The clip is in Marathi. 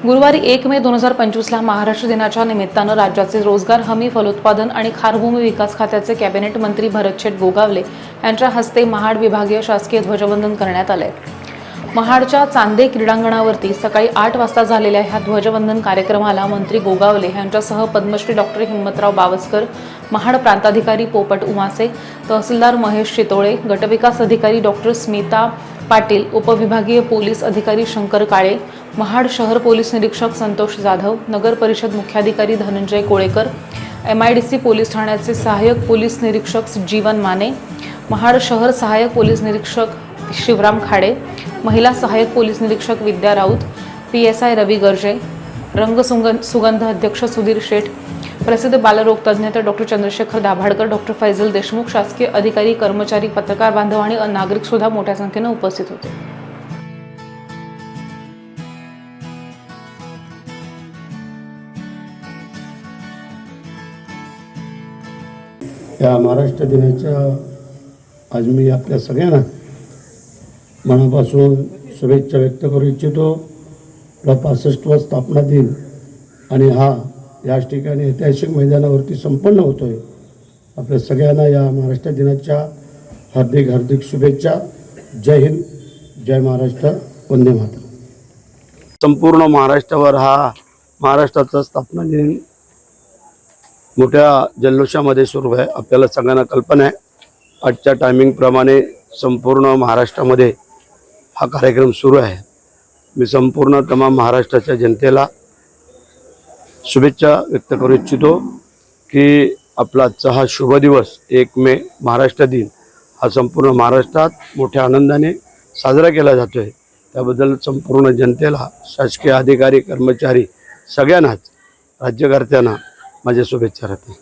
गुरुवारी 1 मे 2025ला महाराष्ट्र दिनाच्या निमित्तानं राज्याचे रोजगार हमी, फलोत्पादन आणि खारभूमी विकास खात्याचे कॅबिनेट मंत्री भरतशेठ गोगावले यांच्या हस्ते महाड विभागीय शासकीय ध्वजवंदन करण्यात आले। महाडच्या चांदे क्रीडांगणावरती सकाळी 8 वाजता झालेल्या ह्या ध्वजवंदन कार्यक्रमाला मंत्री गोगावले यांच्यासह पद्मश्री डॉक्टर हिम्मतराव बावस्कर, महाड प्रांताधिकारी पोपट उमासे, तहसीलदार महेश चितोळे, गटविकास अधिकारी डॉक्टर स्मिता पाटील, उपविभागीय पोलीस अधिकारी शंकर काळे, महाड शहर पोलीस निरीक्षक संतोष जाधव, नगर परिषद मुख्याधिकारी धनंजय कोळेकर, MIDC पोलीस ठाण्याचे सहाय्यक पोलीस निरीक्षक जीवन माने, महाड शहर सहाय्यक पोलीस निरीक्षक शिवराम खाडे, महिला सहाय्यक पोलीस निरीक्षक विद्या राऊत, PSI रवी गर्जे, रंग सुगंध अध्यक्ष सुधीर शेठ, प्रसिद्ध बालरोग तज्ज्ञ डॉक्टर चंद्रशेखर दाभाडकर, डॉक्टर फैजल देशमुख, शासकीय अधिकारी, कर्मचारी, पत्रकार बांधव आणि नागरिक सुद्धा मोठ्या संख्येने उपस्थित होते। या महाराष्ट्र दिनाच्या आज मी आपल्या सगळ्यांना मनापासून शुभेच्छा व्यक्त करू इच्छितो। 65वा स्थापना दिन आणि हा याच ठिकाणी ऐतिहासिक मैदानावरती संपन्न होतोय। आपल्या सगळ्यांना या महाराष्ट्र दिनाच्या हार्दिक हार्दिक शुभेच्छा। जय हिंद, जय महाराष्ट्र, वंदे मातरम। संपूर्ण महाराष्ट्रावर हा महाराष्ट्राचा स्थापना दिन मोठ्या जल्लोषामध्ये सुरू आहे। आपल्याला सगळ्यांना कल्पना आहे आजच्या टायमिंग प्रमाणे संपूर्ण महाराष्ट्रामध्ये हा कार्यक्रम सुरू आहे। मी संपूर्ण तमाम महाराष्ट्राच्या जनतेला शुभेच्छा व्यक्त करू इच्छितो की आपला आजचा हा शुभ दिवस 1 मे महाराष्ट्र दिन हा संपूर्ण महाराष्ट्रात मोठ्या आनंदाने साजरा केला जातोय। त्याबद्दल संपूर्ण जनतेला, शासकीय अधिकारी, कर्मचारी सगळ्यांनाच, राज्यकर्त्यांना माझ्या शुभेच्छा राहतील।